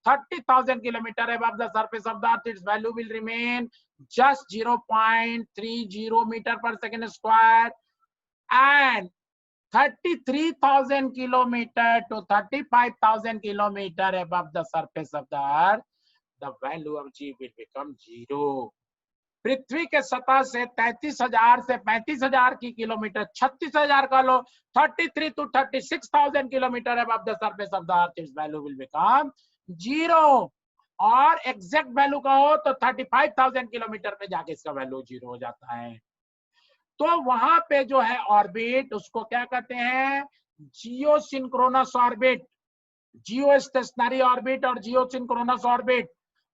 30,000 kilometer above the surface of the earth, its value will remain just 0.30 meter per second square. And 33,000 kilometer to 35,000 kilometer above the surface of the earth, the value of G will become 0. पृथ्वी के सतह से 33,000 से 35,000 की kilometre, 36,000 का लो, 33 to 36,000 kilometre above the surface of the earth, its value will become 0. और exact value का हो तो 35,000 किलोमीटर पे जाके इसका वैल्यू 0 हो जाता है। तो वहां पे जो है ऑर्बिट, उसको क्या कहते हैं? Geosynchronous orbit, geostationary orbit और जियो सिंक्रोनस ऑर्बिट,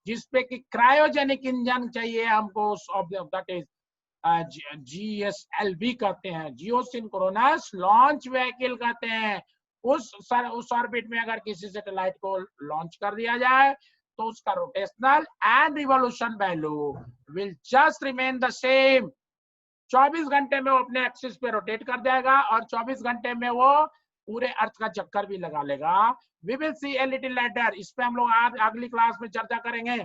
जिसपे कि क्रायोजेनिक इंजन चाहिए हमको, दैट इज GSLV कहते हैं, जियो सिंक्रोनस लॉन्च व्हीकल कहते हैं। उस ऑर्बिट में अगर किसी सैटेलाइट को लॉन्च कर दिया जाए तो उसका rotational and revolution value will just remain the same. 24 घंटे में वो अपने एक्सिस पे रोटेट कर जाएगा और 24 घंटे में वो पूरे अर्थ का चक्कर भी लगा लेगा। We will see a little later, इस पे हम लोग आज अगली क्लास में चर्चा करेंगे।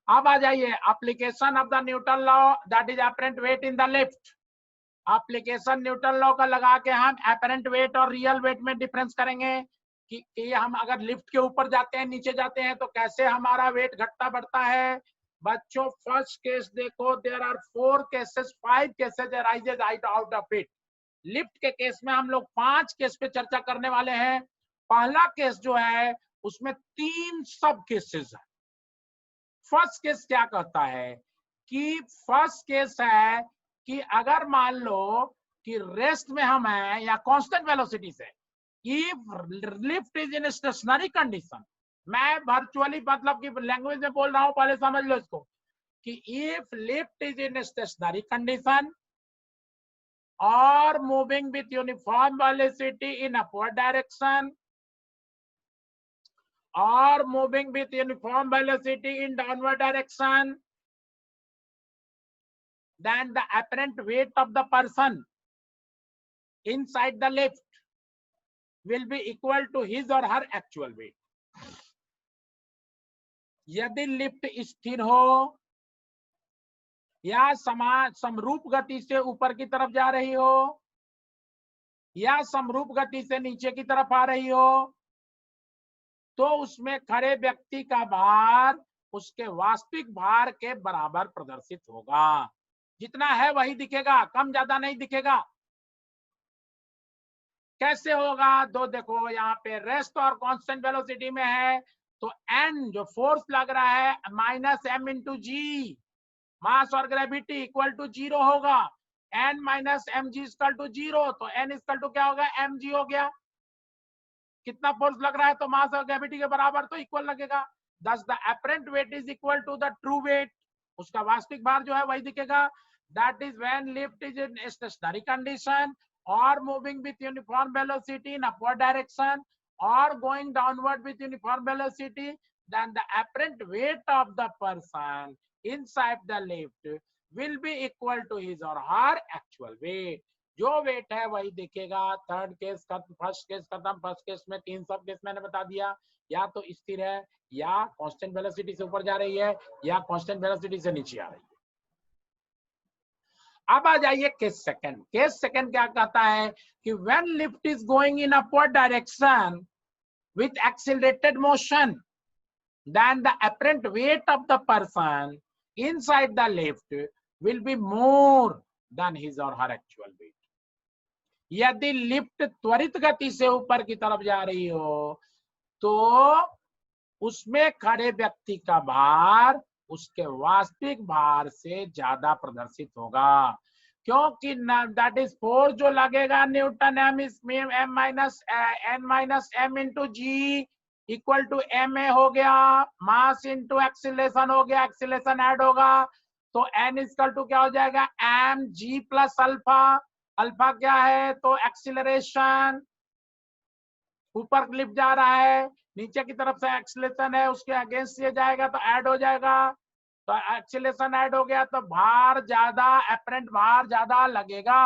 अब आ जाइए, application of the Newton law that is apparent wait in the lift. Application Newton law का लगा के हम अपरेंट वेट और रियल वेट में डिफरेंस करेंगे कि हम अगर लिफ्ट के ऊपर जाते हैं, नीचे जाते हैं तो कैसे हमारा वेट घटता बढ़ता है। बच्चों फर्स्ट केस देखो, there are 4 cases, 5 cases arises out of it. Lift के केस में हम लोग 5 केस पे चर्चा करने वाले हैं। पहला केस जो है उसमें 3 सब केसेस है। फर्स्ट केस क्या कहता है कि फर्स्ट केस है कि अगर मान लो कि रेस्ट में हम हैं या कांस्टेंट वेलोसिटी से, if lift is in stationary condition, मैं वर्चुअली मतलब की लैंग्वेज में बोल रहा हूं, पहले समझ लो इसको, कि if lift is in stationary condition or moving with uniform velocity in upward direction or moving with uniform velocity in downward direction, then the apparent weight of the person inside the lift will be equal to his or her actual weight. यदि lift स्थिर हो या समान समरूप गति से ऊपर की तरफ जा रही हो या समरूप गति से नीचे की तरफ आ रही हो, तो उसमें खड़े व्यक्ति का भार उसके वास्तविक भार के बराबर प्रदर्शित होगा। जितना है वही दिखेगा, कम ज्यादा नहीं दिखेगा। कैसे होगा? तो देखो यहाँ पे रेस्ट और कांस्टेंट वेलोसिटी में है, तो एन जो फोर्स लग रहा है माइनस एम इंटू जी, मास और ग्रेविटी इक्वल टू 0 होगा। N minus m g equal to 0, तो एन इक्वल टू क्या होगा? एम जी हो गया। कितना फोर्स लग रहा है तो मास और ग्रेविटी के बराबर तो इक्वल लगेगा। Thus the apparent weight is equal to the true weight, उसका वास्तविक भार जो है वही दिखेगा। That is when lift is in stationary condition और moving with uniform velocity in upward direction और going downward with uniform velocity, then the apparent weight of the person inside the lift will be equal to his or her actual weight. जो wait है वही दिखेगा। Third case खत्म, first case खत्म। First case में तीन सब case मैंने बता दिया, या तो स्थिर है या कांस्टेंट वेलोसिटी से ऊपर जा रही है या कांस्टेंट वेलोसिटी से नीचे आ रही है। अब आ जाइए केस सेकंड। केस सेकंड क्या कहता है कि when lift is going in upward direction with accelerated motion, then the apparent weight of the person inside the lift will be more than his or her actual weight. यदि lift त्वरित गति से ऊपर की तरफ जा रही हो तो उसमें खड़े व्यक्ति का भार उसके वास्तविक भार से ज्यादा प्रदर्शित होगा, क्योंकि दैट इज फोर्स जो लगेगा Newton m minus m into ji equal to m a हो गया, मास इंटू एक्सीलरेशन हो गया, एक्सीलरेशन ऐड होगा तो एन इक्वल टू क्या हो जाएगा? M g plus alpha. Alpha क्या है? तो एक्सीलरेशन, ऊपर लिफ्ट जा रहा है, नीचे की तरफ से एक्सीलरेशन है, उसके अगेंस्ट ये जाएगा तो ऐड हो जाएगा, तो एक्सीलरेशन ऐड हो गया तो भार ज्यादा, अपरेंट भार ज्यादा लगेगा।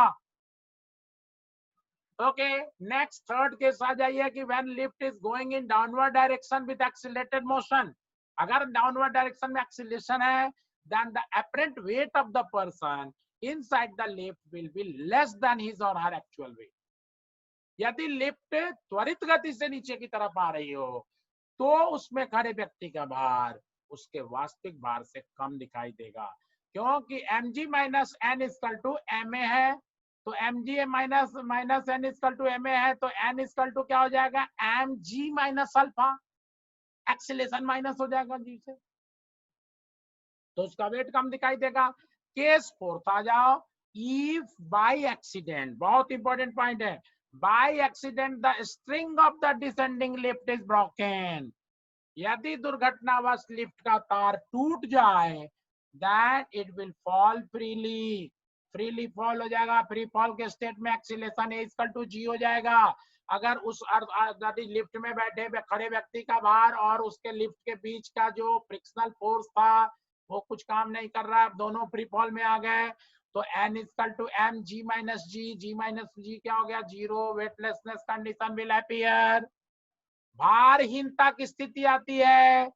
ओके, नेक्स्ट थर्ड केस आ जाइए कि when lift is going in downward direction with accelerated motion. अगर डाउनवर्ड डायरेक्शन में एक्सीलरेशन है, then the apparent weight of the person inside the lift will be less than his or her actual weight. यदि lift त्वरित गति से नीचे की तरफ आ रही हो तो उसमें खड़े व्यक्ति का भार उसके वास्तविक भार से कम दिखाई देगा, क्योंकि mg minus n equal to m a है, तो mg minus n equal to m a है, तो n इक्वल टू क्या हो जाएगा? mg minus alpha, acceleration minus हो जाएगा जी से, तो उसका वेट कम दिखाई देगा। केस फोर्थ आ जाओ। इफ बाय एक्सीडेंट, बहुत इंपॉर्टेंट पॉइंट है, by accident the string of the descending lift is broken, यदि दुर्घटनावश लिफ्ट का तार टूट जाए, then it will fall freely, freely fall हो जाएगा। फ्री फॉल के स्टेट में एक्सीलरेशन इक्वल टू जी हो जाएगा। अगर उस लिफ्ट में बैठे खड़े व्यक्ति का भार और उसके लिफ्ट के बीच का जो फ्रिक्शनल फोर्स था वो कुछ काम नहीं कर रहा, दोनों फ्री फॉल में आ गए, तो n equal to M G minus G क्या हो गया? Zero. Weightlessness condition will appear, भारहीनता की स्थिति आती है।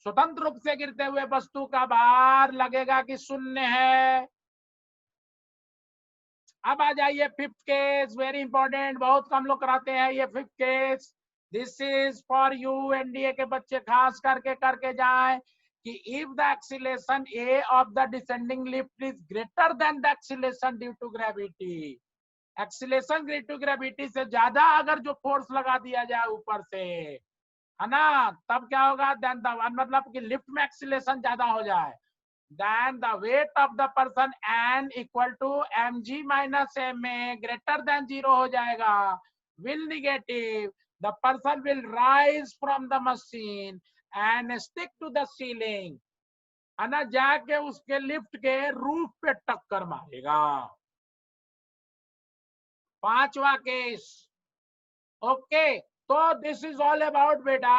स्वतंत्र रूप से गिरते हुए वस्तु का भार लगेगा कि शून्य है। अब आ जाइए फिफ्थ केस, वेरी इंपॉर्टेंट, बहुत कम लोग कराते हैं ये fifth case. This is for you, NDA के बच्चे खास करके जाएं कि if the acceleration a of the descending lift is greater than the acceleration due to gravity, acceleration due to gravity से ज्यादा अगर जो फोर्स लगा दिया जाए ऊपर से, है ना, तब क्या होगा? देन द मतलब कि लिफ्ट में एक्सीलरेशन ज्यादा हो जाए, then the weight of the person n equal to mg minus ma greater than 0 हो जाएगा, will negative, the person will rise from the machine and stick to the ceiling, है ना, जाके उसके लिफ्ट के रूफ पे टक्कर मारेगा। पांचवा केस। ओके, तो दिस इज ऑल अबाउट बेटा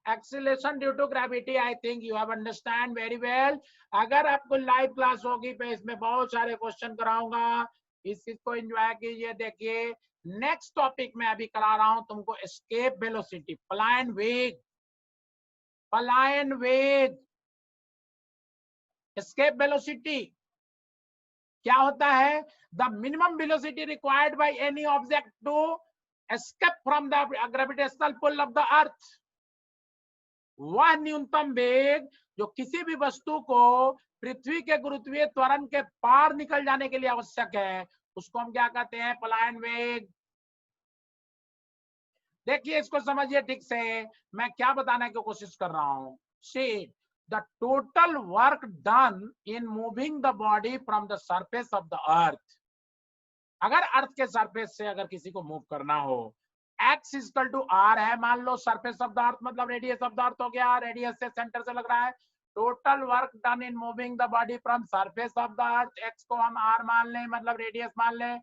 acceleration due to gravity. I think you have understand very well. अगर आपको लाइव क्लास होगी तो इसमें बहुत सारे क्वेश्चन कराऊंगा, इस चीज को एंजॉय कीजिए। देखिए नेक्स्ट टॉपिक में अभी करा रहा हूं तुमको एस्केप वेलोसिटी, पलायन वेग। पलायन वेग एस्केप वेलोसिटी क्या होता है? The minimum velocity required by any object to escape from the gravitational pull of the earth. वह न्यूनतम वेग जो किसी भी वस्तु को पृथ्वी के गुरुत्वीय त्वरण के पार निकल जाने के लिए आवश्यक है, उसको हम क्या कहते हैं? पलायन वेग। देखिए इसको समझिए ठीक से, मैं क्या बताने की कोशिश कर रहा हूं। See the total work done in moving the body from the surface of the अर्थ। अगर अर्थ के सरफेस से अगर किसी को मूव करना हो, x इक्वल टू आर है, मान लो सरफेस ऑफ द अर्थ मतलब रेडियस ऑफ द अर्थ हो गया, रेडियस से सेंटर से लग रहा है। Total work done in moving the body from surface of the earth, x को हम r मान लें मतलब रेडियस मान लें,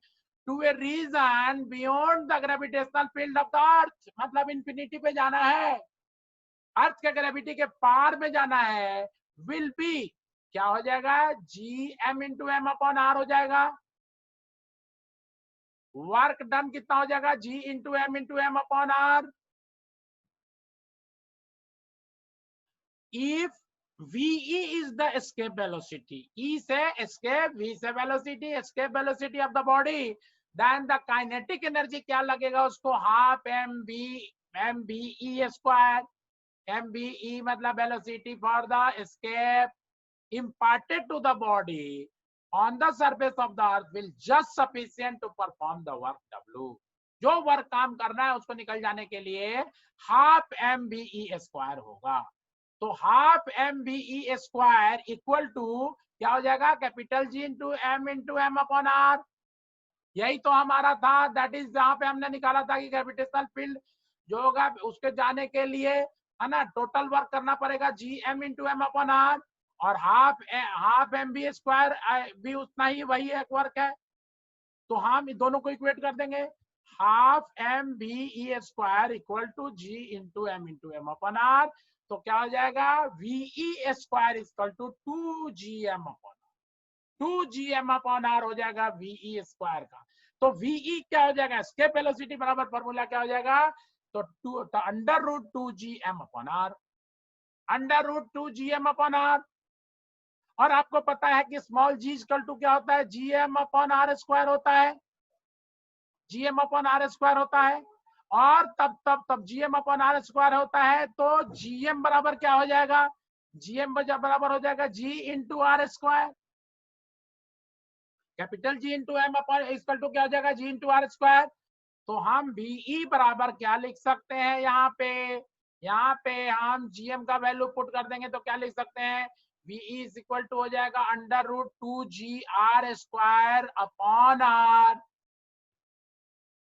to a region beyond the gravitational field of the earth, मतलब इंफिनिटी पे जाना है, अर्थ के ग्रेविटी के पार में जाना है, विल बी क्या हो जाएगा? G M into M upon are हो जाएगा। वर्क डन कितना हो जाएगा? G into M upon R. If VE is the escape velocity, E से escape, V से velocity, escape velocity of the body, then the kinetic energy क्या लगेगा उसको? Half mve square. mve मतलब velocity for the escape imparted to the body on the surface of the earth will just sufficient to perform the work W। जो work काम करना है उसको निकल जाने के लिए हाफ mve स्क्वायर होगा। तो half mve square equal to क्या हो जाएगा? Capital G into M upon r. यही तो हमारा था, दैट इज जहां पे हमने निकाला था कि ग्रेविटेशनल फील्ड जो होगा उसके जाने के लिए है ना, टोटल वर्क करना पड़ेगा G M into M upon r, और हाफ एम बी स्क्वायर भी उतना ही वही एक वर्क है। तो हम दोनों को इक्वेट कर देंगे, half m v e square equal to G into M upon r. तो क्या हो जाएगा? V e square equal to 2gm upon r, 2gm upon are हो जाएगा वीई स्क्वायर का। तो वीई क्या हो जाएगा? एस्केप वेलोसिटी बराबर फॉर्मूला क्या हो जाएगा? तो under root 2gm upon r, under root 2gm upon r. और आपको पता है कि स्मॉल जी इक्वल टू क्या होता है? जीएम अपॉन आर स्क्वायर होता है, जीएम अपॉन आर स्क्वायर होता है। और तब जीएम अपॉन आर स्क्वायर होता है, तो जीएम बराबर क्या हो जाएगा? जीएम बराबर हो जाएगा G into R square, capital G into M upon equal to क्या हो जाएगा? G into R square. तो हम बीई बराबर क्या लिख सकते हैं? यहाँ पे हम जीएम का वैल्यू पुट कर देंगे तो क्या लिख सकते हैं? बीई इज इक्वल टू हो जाएगा under root 2gr square upon r,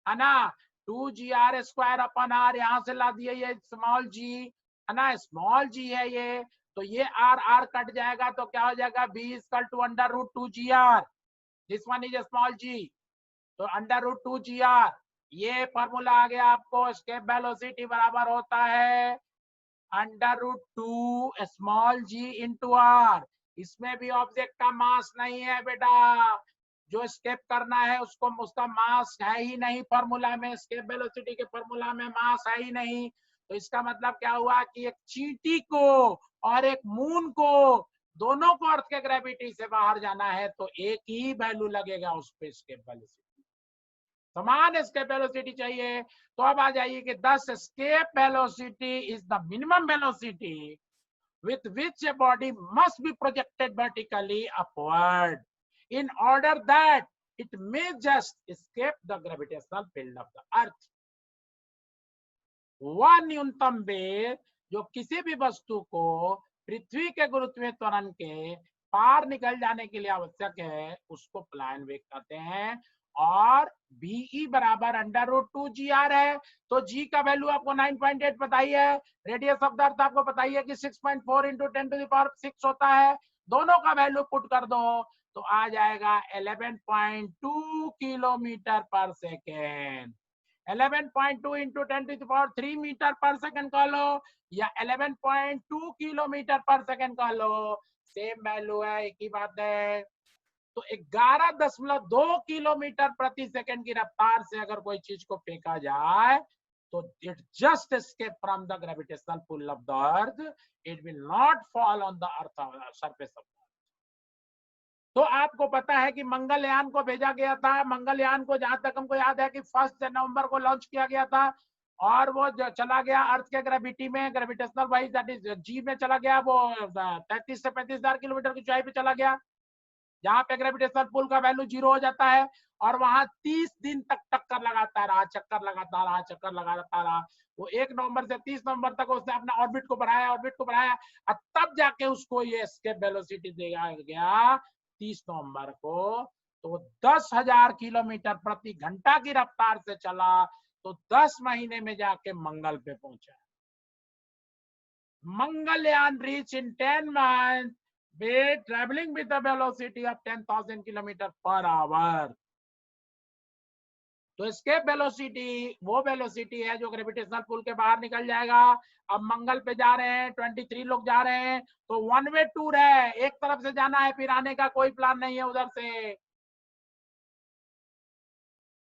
है ना, 2gr स्क्वायर अपॉन आर। यहां से ला दिए ये स्मॉल जी, है ना, स्मॉल जी है ये, तो ये आर कट जाएगा तो क्या हो जाएगा? B equal to under root 2gr, this one is small G, तो अंडर रूट 2gr। ये फॉर्मूला आ गया आपको, एस्केप वेलोसिटी बराबर होता है under root 2 small g into r. इसमें भी ऑब्जेक्ट का मास नहीं है बेटा, जो स्केप करना है उसको उसका मास है ही नहीं फॉर्मूला में, स्केप वेलोसिटी के फॉर्मूला में मास है ही नहीं। तो इसका मतलब क्या हुआ कि एक चींटी को और एक मून को, दोनों को अर्थ के ग्रेविटी से बाहर जाना है, तो एक ही वैल्यू लगेगा उस पे स्केप वेलोसिटी, समान एस्केप वेलोसिटी चाहिए। तो अब आ जाइए कि 10 escape velocity is the minimum velocity with which a body must be projected vertically upward in order that it may just escape the gravitational field of the earth। वह न्यूनतम वेग जो किसी भी वस्तु को पृथ्वी के गुरुत्वीय त्वरण के पार निकल जाने के लिए आवश्यक है, उसको पलायन वेग कहते हैं। और बीई बराबर अंडर रूट 2gr है, तो जी का वैल्यू आपको 9.8 पता ही है, रेडियस ऑफ द अर्थ आपको पता ही है कि 6.4 इंटू 10⁶ होता है। दोनों का वैल्यू पुट कर दो तो आ जाएगा 11.2 किलोमीटर पर second. 11.2 into 10⁻³ metre per second कह लो, या 11.2 किलोमीटर पर सेकेंड कह लो, सेम वैल्यू है, एक ही बात है। तो 11.2 किलोमीटर प्रति सेकंड की रफ्तार से अगर कोई चीज को फेंका जाए तो it just escape from the gravitational pull of the earth, it will not fall on the earth surface of the earth. तो आपको पता है कि मंगलयान को भेजा गया था, मंगलयान को जहां तक हमको याद है कि 1 नवंबर को लॉन्च किया गया था, और वो चला गया अर्थ के ग्रेविटी में, ग्रेविटेशनल वाइज दैट इज जी में चला गया, वो 33 से 35,000 किलोमीटर की ऊंचाई पे चला गया, जहां पे ग्रेविटेशनल पुल का वैल्यू 0 हो जाता है, और वहां 30 दिन तक टक्कर लगाता रहा, चक्कर लगाता रहा, चक्कर लगाता रहा। वो 1 नवंबर से 30 नवंबर तक उसने अपना ऑर्बिट को बढ़ाया, ऑर्बिट को बढ़ाया, और तब जाके उसको ये एस्केप वेलोसिटी दिया गया 30 नवंबर को। तो 10,000 किलोमीटर प्रति घंटा की रफ्तार से चला, तो 10 महीने में जाके मंगल पे पहुंचा। Mangalyaan reach in 10 months with traveling with a velocity of 10,000 kilometre per hour. तो एस्केप वेलोसिटी वो वेलोसिटी है जो ग्रेविटेशनल पुल के बाहर निकल जाएगा। अब मंगल पे जा रहे हैं, 23 लोग जा रहे हैं, तो 1 वे टूर है, एक तरफ से जाना है, फिर आने का कोई प्लान नहीं है उधर से,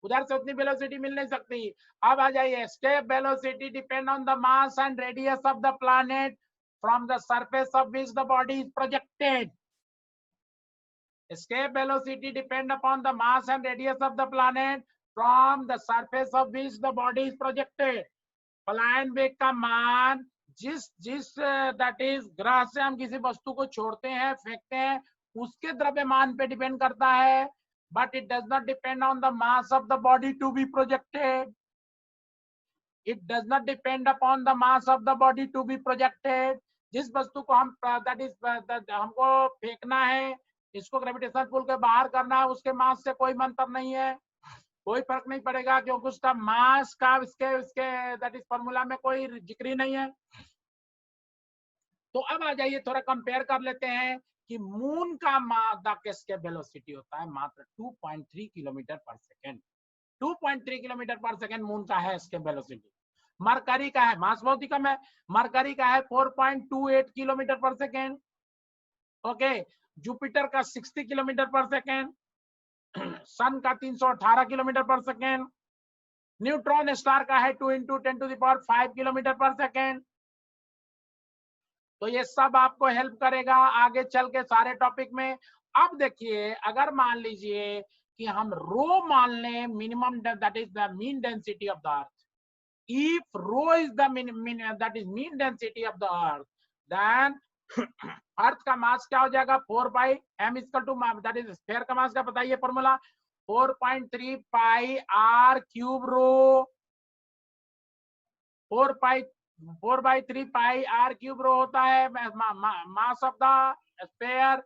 उधर से उतनी वेलोसिटी मिल नहीं सकती। अब आ जाइए, escape velocity depend on the mass and radius of the planet from the surface of which the body is projected. Escape velocity depend upon the mass and radius of the planet from the surface of which the body is projected। पलायन वेग का मान जिस जिस that is ग्रह से हम किसी वस्तु को छोड़ते हैं, फेंकते हैं, उसके द्रव्यमान पे डिपेंड करता है, but it does not depend on the mass of the body to be projected. It does not depend upon the mass of the body to be projected. जिस वस्तु को हम दैट इज हमको फेंकना है, इसको ग्रेविटेशनल पुल के बाहर करना है, उसके मास से कोई मंतर नहीं है, कोई फर्क नहीं पड़ेगा, क्योंकि उसका मास का इसके इसके दैट इज फॉर्मूला में कोई जिक्र नहीं है। तो अब आ जाइए थोड़ा कंपेयर कर लेते हैं कि मून का एस्केप वेलोसिटी होता है मात्र 2.3 किलोमीटर पर सेकेंड। 2.3 किलोमीटर पर सेकेंड मून का है एस्केप वेलोसिटी। मरकरी का है, मास बहुत ही कम है, मरकरी का है 4.28 किलोमीटर पर सेकेंड। ओके, जुपिटर का 60 किलोमीटर पर सेकेंड, सन का 318 किलोमीटर पर सेकेंड, न्यूट्रॉन स्टार का है 2 × 10⁵ किलोमीटर पर सेकेंड। तो ये सब आपको हेल्प करेगा आगे चल के सारे टॉपिक में। अब देखिए, अगर मान लीजिए कि हम रो मान लें minimum, that is the mean density of the earth, if rho is the that is mean density of the earth, then earth का मास क्या हो जाएगा 4 pi m equal to that is sphere का मास का बताइए formula 4.3 pi r cube rho, 4/3 pi r cube rho होता है mass of the sphere.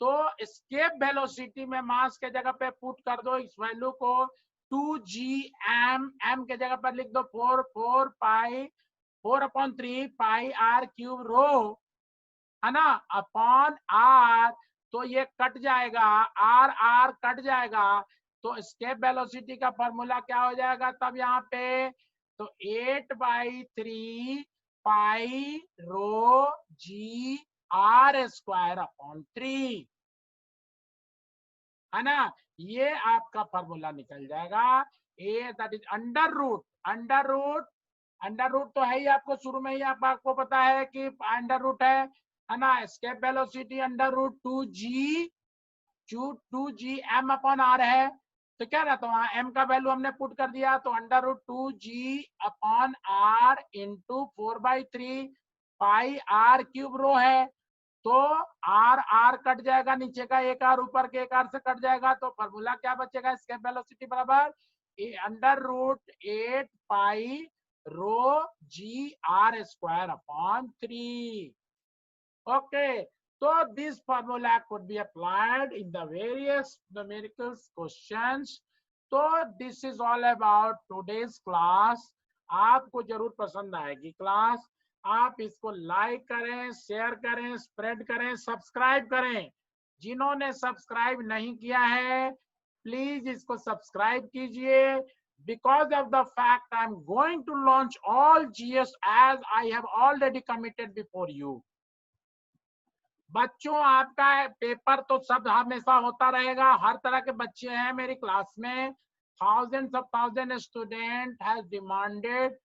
तो एस्केप वेलोसिटी में मास के जगह पे पुट कर दो इस वैल्यू को 2gm, m के जगह पर लिख दो 4/3 पाई r क्यूब रो, है ना, अपॉन r। तो ये कट जाएगा, r कट जाएगा, तो एस्केप वेलोसिटी का फॉर्मूला क्या हो जाएगा तब यहाँ पे, तो 8/3 पाई रो g r² अपॉन 3, है ना, ये आपका फॉर्मूला निकल जाएगा। ए दैट इज अंडर रूट तो है ही, आपको शुरू में ही आपको पता है कि अंडर रूट है ना, escape velocity under root 2g m upon r है। तो क्या रहता है, वहां m का वैल्यू हमने पुट कर दिया, तो under root 2g upon r into 4/3 pi r cube rho है। तो r कट जाएगा, नीचे का एक r ऊपर के एक r से कट जाएगा, तो फॉर्मूला क्या बचेगा, एस्केप वेलोसिटी बराबर under root 8 pi row g r² upon 3। Okay, so this formula could be applied in the various numerical questions. So this is all about today's class। आपको जरूर पसंद आएगी क्लास। आप इसको लाइक करें, शेयर करें, spread करें, सब्सक्राइब करें। जिन्होंने सब्सक्राइब नहीं किया है प्लीज इसको सब्सक्राइब कीजिए, because of the fact I am going to launch all GS as I have already committed before you। बच्चों, आपका पेपर तो सब हमेशा होता रहेगा, हर तरह के बच्चे हैं मेरी क्लास में। Thousand student has demanded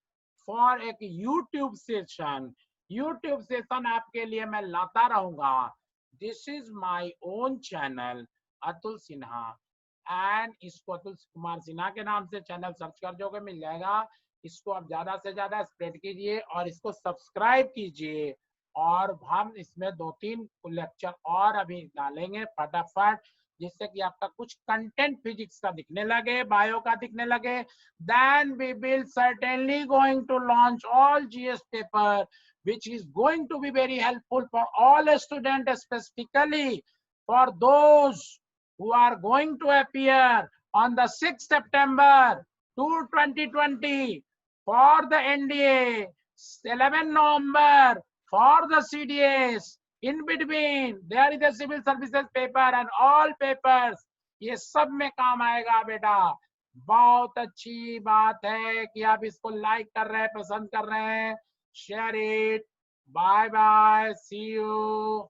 for एक यूट्यूब सेशन। यूट्यूब सेशन आपके लिए मैं लाता रहूंगा। This is my own channel, Atul Sinha, and इसको अतुल कुमार सिन्हा के नाम से चैनल सर्च कर जोगे मिल जाएगा। इसको आप ज्यादा से ज्यादा स्प्रेड कीजिए और इसको सब्सक्राइब कीजिए। और हम इसमें 2-3 लेक्चर और अभी डालेंगे फटाफट, जिससे कि आपका कुछ कंटेंट फिजिक्स का दिखने लगे, बायो का दिखने लगे। Then we will certainly going to launch all GS paper which is going to be very helpful for all students, specifically for those who are going to appear on the 6th September 2020 for the NDA, 11 November for the CDS. In between there is a civil services paper and all papers, ये सब में काम आएगा बेटा। बहुत अच्छी बात है कि आप इसको लाइक कर रहे हैं, पसंद कर रहे हैं। Share it. Bye bye. See you.